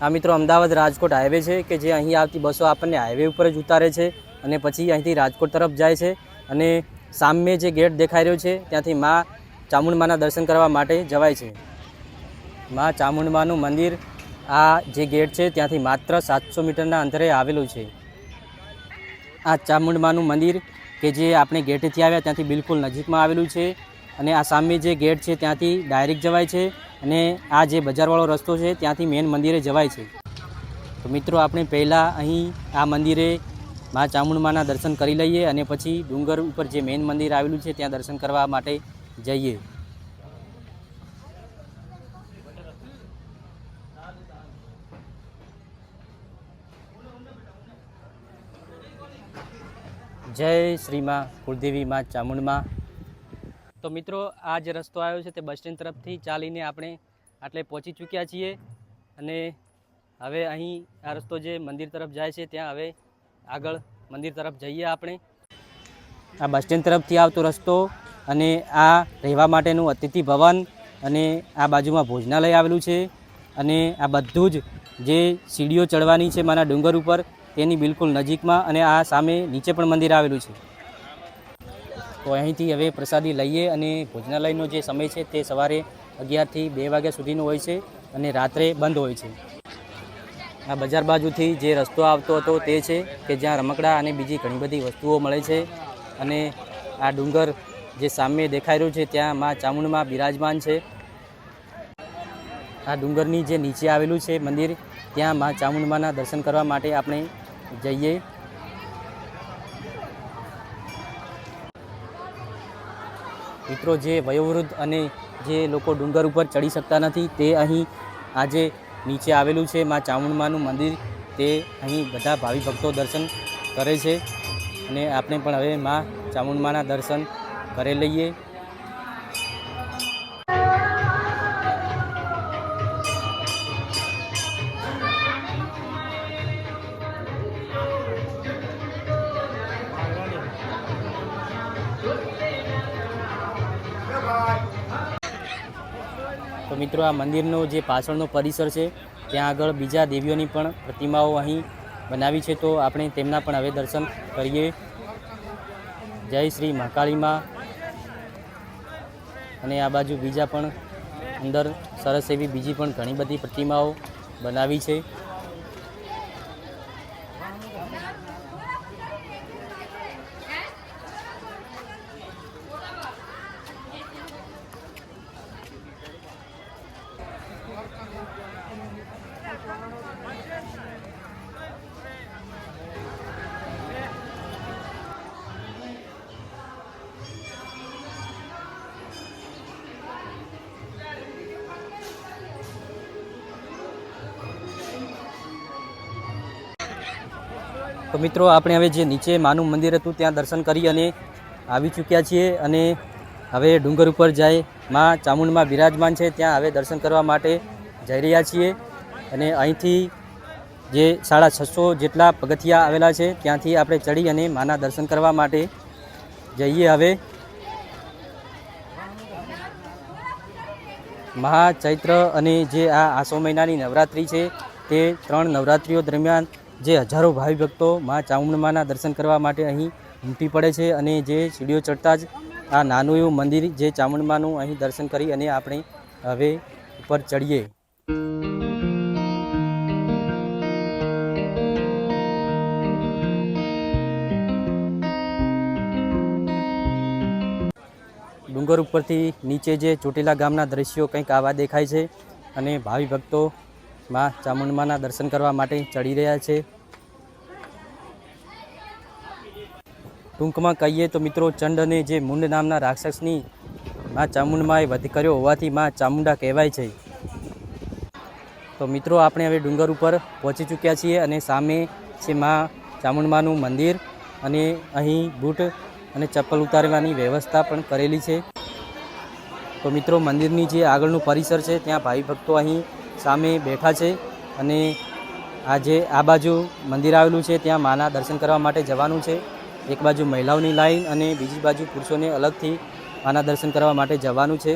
આ મિત્રો અમદાવાદ રાજકોટ હાઈવે છે કે જે અહીં આવતી બસો આપણને હાઈવે ઉપર જ ઉતારે છે અને પછી અહીંથી રાજકોટ તરફ જાય છે અને સામે જે ગેટ દેખાઈ રહ્યો છે ત્યાંથી મા ચામુંડમાના દર્શન કરવા માટે જવાય છે। મા ચામુંડમાનું મંદિર આ જે ગેટ છે ત્યાંથી માત્ર 700 મીટરના અંતરે આવેલું છે। આ ચામુંડમાનું મંદિર કે જે આપણે ગેટેથી આવ્યા ત્યાંથી બિલકુલ નજીકમાં આવેલું છે અને આ સામે જે ગેટ છે ત્યાંથી ડાયરેક્ટ જવાય છે અને આ જે બજારવાળો રસ્તો છે ત્યાંથી મેન મંદિરે જવાય છે। તો મિત્રો આપણે પહેલાં અહીં આ મંદિરે મા ચામુંડમાના દર્શન કરી લઈએ અને પછી ડુંગર ઉપર જે મેન મંદિર આવેલું છે ત્યાં દર્શન કરવા માટે જઈએ। જય શ્રી માં કુળદેવી મા ચામુંડમા। તો મિત્રો આ જે રસ્તો આવ્યો છે તે બસ સ્ટેન્ડ તરફથી ચાલીને આપણે આટલે પહોંચી ચૂક્યા છીએ અને હવે અહીં આ રસ્તો જે મંદિર તરફ જાય છે ત્યાં હવે આગળ મંદિર તરફ જઈએ આપણે। આ બસ સ્ટેન્ડ તરફથી આવતો રસ્તો અને આ રહેવા માટેનું અતિથિ ભવન અને આ બાજુમાં ભોજનાલય આવેલું છે અને આ બધું જ જે સીડીઓ ચડવાની છે માના ડુંગર ઉપર તેની બિલકુલ નજીકમાં અને આ સામે નીચે પણ મંદિર આવેલું છે। તો અહીંથી હવે પ્રસાદી લઈએ અને ભોજનાલયનો જે સમય છે તે સવારે 11 થી 2 વાગ્યા સુધીનો હોય છે અને રાત્રે બંધ હોય છે। આ બજાર બાજુથી જે રસ્તો આવતો હતો તે છે કે જ્યાં રમકડા અને બીજી ઘણી બધી વસ્તુઓ મળે છે અને આ ડુંગર જે સામે દેખાઈ રહ્યું છે ત્યાં મા ચામુંડમા બિરાજમાન છે। આ ડુંગરની જે નીચે આવેલું છે મંદિર ત્યાં મા ચામુંડમાના દર્શન કરવા માટે આપણે જઈએ। મિત્રો જે વયોવૃદ્ધ અને જે લોકો ડુંગર ઉપર ચડી શકતા નથી તે અહીં આજે નીચે આવેલું છે મા ચામુંડમાનું મંદિર તે અહીં બધા ભાવિ ભક્તો દર્શન કરે છે અને આપણે પણ હવે મા ચામુંડમાના દર્શન કરી લઈએ। તો મિત્રો આ મંદિરનો જે પાછળનો પરિસર છે ત્યાં આગળ બીજા દેવીઓની પણ પ્રતિમાઓ અહીં બનાવી છે તો આપણે તેમના પણ હવે દર્શન કરીએ। જય શ્રી મહાકાળી મા અને આ બાજુ બીજા પણ અંદર સરસ એવી બીજી પણ ઘણી બધી પ્રતિમાઓ બનાવી છે। તો મિત્રો આપણે હવે જે નીચે માનું મંદિર હતું ત્યાં દર્શન કરી અને આવી ચૂક્યા છીએ અને હવે ડુંગર ઉપર જાય મા ચામુંડમા બિરાજમાન છે ત્યાં હવે દર્શન કરવા માટે જઈ રહ્યા છીએ અને અહીંથી જે 650 જેટલા પગથિયા આવેલા છે ત્યાંથી આપણે ચડી અને માના દર્શન કરવા માટે જઈએ। હવે મહા ચૈત્ર અને જે આ આસો મહિનાની નવરાત્રિ છે તે 3 નવરાત્રિઓ દરમિયાન જે હજારો ભાવિ ભક્તો મા ચામુંડમાના દર્શન કરવા માટે અહીં ઉમટી પડે છે અને જે સીડીઓ ચડતા જ આ નાનું એવું મંદિર જે ચામુંડમાનું અહીં દર્શન કરી અને આપણે હવે ઉપર ચડીએ। ડુંગર ઉપરથી નીચે જે ચોટીલા ગામના દ્રશ્યો કંઈક આવા દેખાય છે અને ભાવિ ભક્તો મા ચામુંડમાના દર્શન કરવા માટે ચડી રહ્યા છે। ટૂંકમાં કહીએ તો મિત્રો ચંડ અને જે મુંડ નામના રાક્ષસની મા ચામુંડમાએ વધ કર્યો હોવાથી મા ચામુંડા કહેવાય છે। તો મિત્રો આપણે હવે ડુંગર ઉપર પહોંચી ચૂક્યા છીએ અને સામે છે મા ચામુંડમાનું મંદિર અને અહીં બૂટ અને ચપ્પલ ઉતારવાની વ્યવસ્થા પણ કરેલી છે। તો મિત્રો મંદિરની જે આગળનું પરિસર છે ત્યાં ભાવિ ભક્તો અહીં સામે બેઠા છે અને આ બાજુ મંદિર આવેલું છે ત્યાં માના દર્શન કરવા માટે જવાનું છે। એક બાજુ મહિલાઓની લાઈન અને બીજી બાજુ પુરુષોને અલગથી માના દર્શન કરવા માટે જવાનું છે।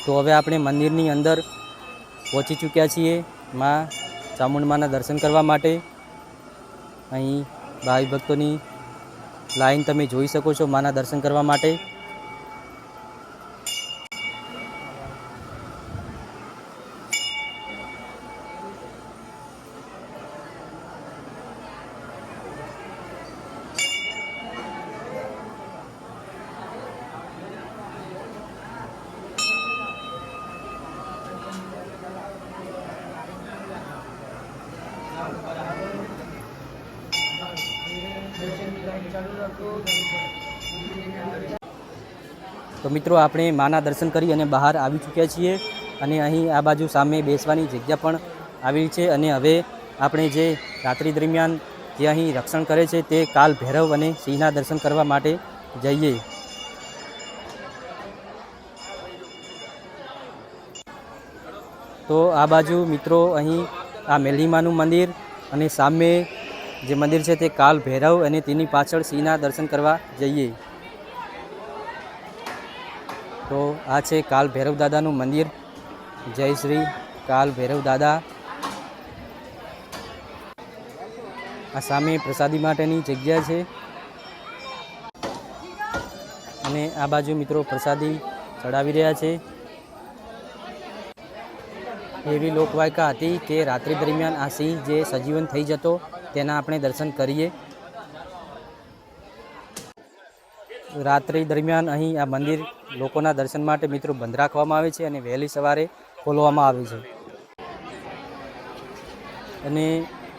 તો હવે આપણે મંદિરની અંદર પહોંચી ચૂક્યા છીએ માં ચામુંડમાના દર્શન કરવા માટે. અહીં ભાઈ ભક્તોની લાઈન તમે જોઈ શકો છો માના દર્શન કરવા માટે. તો મિત્રો આપણે માના દર્શન કરી અને બહાર આવી ચૂક્યા છીએ અને અહીં આ બાજુ સામે બેસવાની જગ્યા પણ આવેલી છે. અને હવે આપણે જે રાત્રિ દરમિયાન જે અહીં રક્ષણ કરે છે તે કાલ ભૈરવ અને સિંહના દર્શન કરવા માટે જઈએ. તો આ બાજુ મિત્રો અહીં આ મેલીમાનું મંદિર અને સામે જે મંદિર છે તે કાલ ભૈરવ અને તેની પાછળ સિંહના દર્શન કરવા જઈએ. તો આ છે કાલ ભૈરવ દાદાનું મંદિર. જય શ્રી કાલ ભૈરવ દાદા. આ સામે પ્રસાદી માટેની જગ્યા છે અને આ બાજુ મિત્રો પ્રસાદી ચડાવી રહ્યા છે. એવી લોકવાયકા હતી કે રાત્રિ દરમિયાન આ સિંહ જે સજીવન થઈ જતો તેના આપણે દર્શન કરીએ. રાત્રિ દરમિયાન અહીં આ મંદિર લોકોના દર્શન માટે મિત્રો બંધ રાખવામાં આવે છે અને વહેલી સવારે ખોલવામાં આવે છે. અને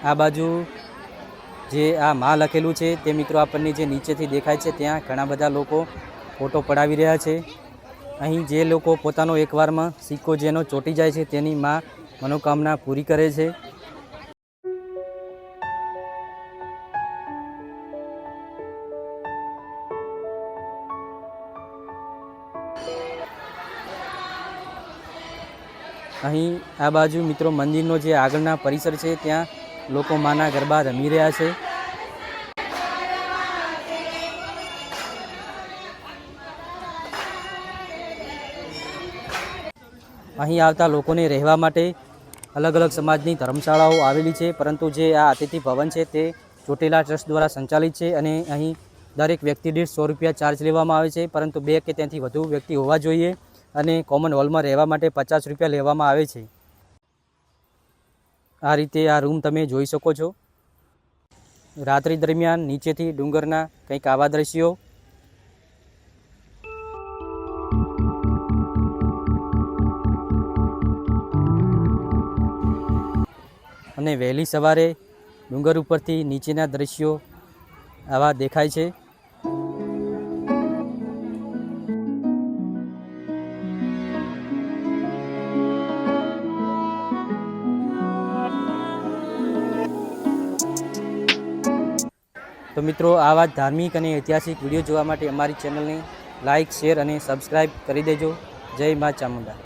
આ બાજુ જે આ માં લખેલું છે તે મિત્રો આપણને જે નીચેથી દેખાય છે ત્યાં ઘણા બધા લોકો ફોટો પડાવી રહ્યા છે. અહીં જે લોકો પોતાનો એકવારમાં સિક્કો જેનો ચોંટી જાય છે તેની માં મનોકામના પૂરી કરે છે. અહીં આ બાજુ મિત્રો મંદિરનો જે આગળના પરિસર છે ત્યાં લોકો માના ગરબા રમી રહ્યા છે. અહીં આવતા લોકોને રહેવા માટે અલગ અલગ સમાજની ધર્મશાળાઓ આવેલી છે, પરંતુ જે આ અતિથિ ભવન છે તે ચોટીલા ટ્રસ્ટ દ્વારા સંચાલિત છે અને અહીં દરેક વ્યક્તિ દીઠ 100 રૂપિયા ચાર્જ લેવામાં આવે છે, પરંતુ 2 કે તેથી વધુ વ્યક્તિ હોવા જોઈએ અને કોમન હોલમાં રહેવા માટે 50 રૂપિયા લેવામાં આવે છે. આ રીતે આ રૂમ તમે જોઈ શકો છો. રાત્રિ દરમિયાન નીચેથી ડુંગરના કંઈક આવા દ્રશ્યો. અને વહેલી સવારે ડુંગર ઉપરથી નીચેના દ્રશ્યો આવા દેખાય છે. તો મિત્રો આવા ધાર્મિક અને ઐતિહાસિક વિડીયો જોવા માટે અમારી ચેનલને લાઇક, શેર અને સબસ્ક્રાઈબ કરી દેજો. જય મા ચામુંડા.